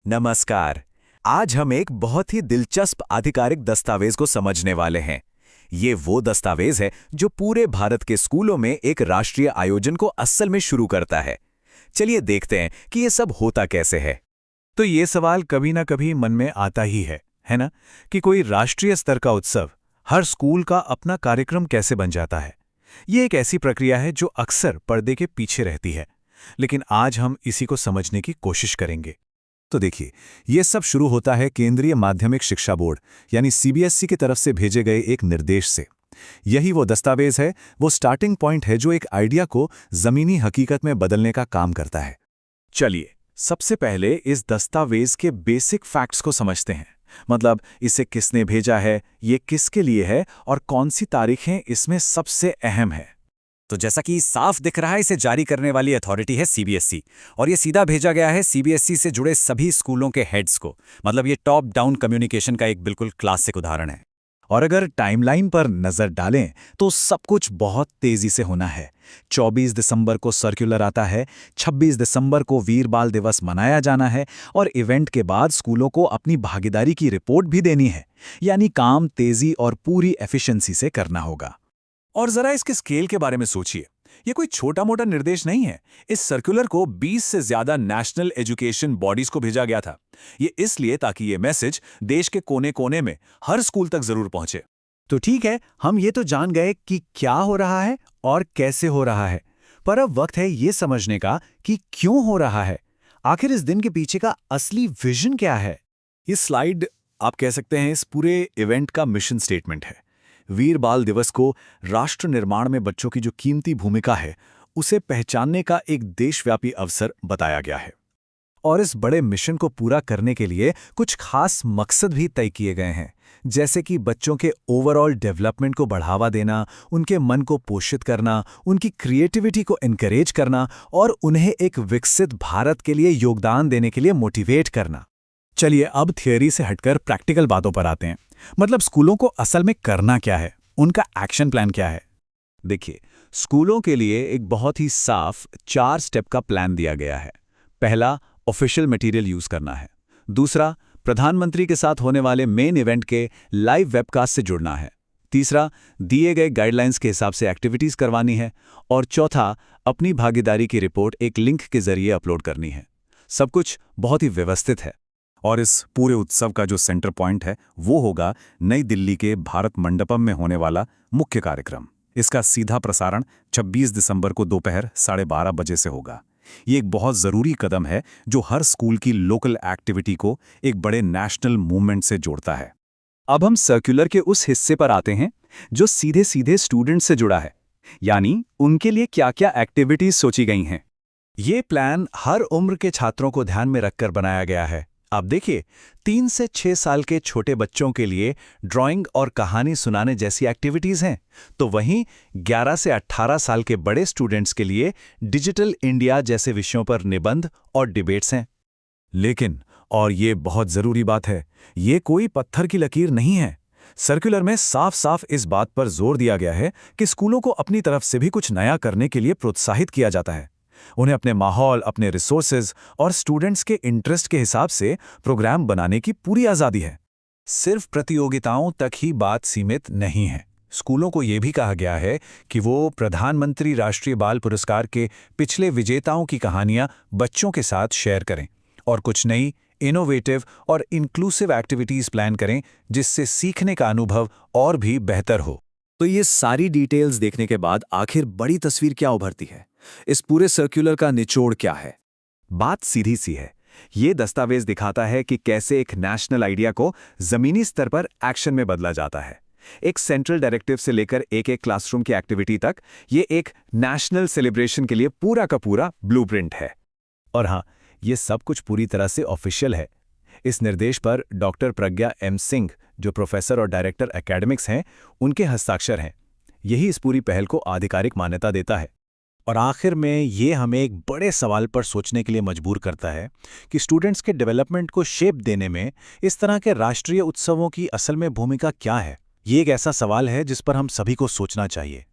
नमस्कार। आज हम एक बहुत ही दिलचस्प आधिकारिक दस्तावेज को समझने वाले हैं। ये वो दस्तावेज है जो पूरे भारत के स्कूलों में एक राष्ट्रीय आयोजन को असल में शुरू करता है। चलिए देखते हैं कि ये सब होता कैसे है। तो ये सवाल कभी ना कभी मन में आता ही है ना? कि कोई राष्ट्रीय स्तर का उत्सव हर स्कूल का अपना कार्यक्रम कैसे बन जाता है। ये एक ऐसी प्रक्रिया है जो अक्सर पर्दे के पीछे रहती है, लेकिन आज हम इसी को समझने की कोशिश करेंगे। तो देखिए, ये सब शुरू होता है केंद्रीय माध्यमिक शिक्षा बोर्ड यानी सीबीएसई की तरफ से भेजे गए एक निर्देश से। यही वो दस्तावेज है, वो स्टार्टिंग पॉइंट है जो एक आइडिया को जमीनी हकीकत में बदलने का काम करता है। चलिए, सबसे पहले इस दस्तावेज के बेसिक फैक्ट्स को समझते हैं। मतलब इसे किसने भेजा है, ये किसके लिए है और कौन सी तारीखें इसमें सबसे अहम है। तो जैसा कि साफ दिख रहा है, इसे जारी करने वाली अथॉरिटी है सीबीएसई और ये सीधा भेजा गया है सीबीएसई से जुड़े सभी स्कूलों के हेड्स को। मतलब ये टॉप डाउन कम्युनिकेशन का एक बिल्कुल क्लासिक उदाहरण है। और अगर टाइमलाइन पर नजर डालें तो सब कुछ बहुत तेजी से होना है। 24 दिसंबर को सर्कुलर आता है, 26 दिसंबर को वीर बाल दिवस मनाया जाना है और इवेंट के बाद स्कूलों को अपनी भागीदारी की रिपोर्ट भी देनी है। यानी काम तेजी और पूरी एफिशिएंसी से करना होगा। और जरा इसके स्केल के बारे में सोचिए। ये कोई छोटा मोटा निर्देश नहीं है। इस सर्कुलर को 20 से ज्यादा नेशनल एजुकेशन बॉडीज को भेजा गया था। ये इसलिए ताकि ये मैसेज देश के कोने कोने में हर स्कूल तक जरूर पहुंचे। तो ठीक है, हम ये तो जान गए कि क्या हो रहा है और कैसे हो रहा है, पर अब वक्त है ये समझने का कि क्यों हो रहा है। आखिर इस दिन के पीछे का असली विजन क्या है। ये स्लाइड आप कह सकते हैं इस पूरे इवेंट का मिशन स्टेटमेंट है। वीर बाल दिवस को राष्ट्र निर्माण में बच्चों की जो कीमती भूमिका है उसे पहचानने का एक देशव्यापी अवसर बताया गया है। और इस बड़े मिशन को पूरा करने के लिए कुछ खास मकसद भी तय किए गए हैं, जैसे कि बच्चों के ओवरऑल डेवलपमेंट को बढ़ावा देना, उनके मन को पोषित करना, उनकी क्रिएटिविटी को एनकरेज करना और उन्हें एक विकसित भारत के लिए योगदान देने के लिए मोटिवेट करना। चलिए अब थियोरी से हटकर प्रैक्टिकल बातों पर आते हैं। मतलब स्कूलों को असल में करना क्या है, उनका एक्शन प्लान क्या है। देखिए, स्कूलों के लिए एक बहुत ही साफ 4 स्टेप का प्लान दिया गया है। पहला, ऑफिशियल मटेरियल यूज करना है। दूसरा, प्रधानमंत्री के साथ होने वाले मेन इवेंट के लाइव वेबकास्ट से जुड़ना है। तीसरा, दिए गए गाइडलाइंस के हिसाब से एक्टिविटीज करवानी है। और चौथा, अपनी भागीदारी की रिपोर्ट एक लिंक के जरिए अपलोड करनी है। सब कुछ बहुत ही व्यवस्थित है। और इस पूरे उत्सव का जो सेंटर पॉइंट है वो होगा नई दिल्ली के भारत मंडपम में होने वाला मुख्य कार्यक्रम। इसका सीधा प्रसारण 26 दिसंबर को दोपहर 12:30 बजे से होगा। ये एक बहुत ज़रूरी कदम है जो हर स्कूल की लोकल एक्टिविटी को एक बड़े नेशनल मूवमेंट से जोड़ता है। अब हम सर्कुलर के उस हिस्से पर आते हैं जो सीधे सीधे स्टूडेंट से जुड़ा है, यानी उनके लिए क्या क्या एक्टिविटीज सोची गई हैं। ये प्लान हर उम्र के छात्रों को ध्यान में रखकर बनाया गया है। अब देखिए, 3 से 6 साल के छोटे बच्चों के लिए ड्राइंग और कहानी सुनाने जैसी एक्टिविटीज हैं, तो वहीं 11 से 18 साल के बड़े स्टूडेंट्स के लिए डिजिटल इंडिया जैसे विषयों पर निबंध और डिबेट्स हैं। लेकिन, और ये बहुत जरूरी बात है, ये कोई पत्थर की लकीर नहीं है। सर्कुलर में साफ साफ इस बात पर जोर दिया गया है कि स्कूलों को अपनी तरफ से भी कुछ नया करने के लिए प्रोत्साहित किया जाता है। उन्हें अपने माहौल, अपने रिसोर्सेज और स्टूडेंट्स के इंटरेस्ट के हिसाब से प्रोग्राम बनाने की पूरी आज़ादी है। सिर्फ प्रतियोगिताओं तक ही बात सीमित नहीं है। स्कूलों को यह भी कहा गया है कि वो प्रधानमंत्री राष्ट्रीय बाल पुरस्कार के पिछले विजेताओं की कहानियां बच्चों के साथ शेयर करें और कुछ नई, इनोवेटिव और इंक्लूसिव एक्टिविटीज प्लान करें, जिससे सीखने का अनुभव और भी बेहतर हो। तो ये सारी डिटेल्स देखने के बाद आखिर बड़ी तस्वीर क्या उभरती है? इस पूरे सर्कुलर का निचोड़ क्या है? बात सीधी सी है। ये दस्तावेज दिखाता है कि कैसे एक नेशनल आइडिया को जमीनी स्तर पर एक्शन में बदला जाता है। एक सेंट्रल डायरेक्टिव से लेकर एक एक क्लासरूम की एक्टिविटी तक, ये एक नेशनल सेलिब्रेशन के लिए पूरा का पूरा ब्लूप्रिंट है। और हाँ, ये सब कुछ पूरी तरह से ऑफिशियल है। इस निर्देश पर डॉक्टर प्रज्ञा एम सिंह, जो प्रोफेसर और डायरेक्टर एकेडमिक्स हैं, उनके हस्ताक्षर हैं। यही इस पूरी पहल को आधिकारिक मान्यता देता है। और आखिर में ये हमें एक बड़े सवाल पर सोचने के लिए मजबूर करता है कि स्टूडेंट्स के डेवलपमेंट को शेप देने में इस तरह के राष्ट्रीय उत्सवों की असल में भूमिका क्या है। ये एक ऐसा सवाल है जिस पर हम सभी को सोचना चाहिए।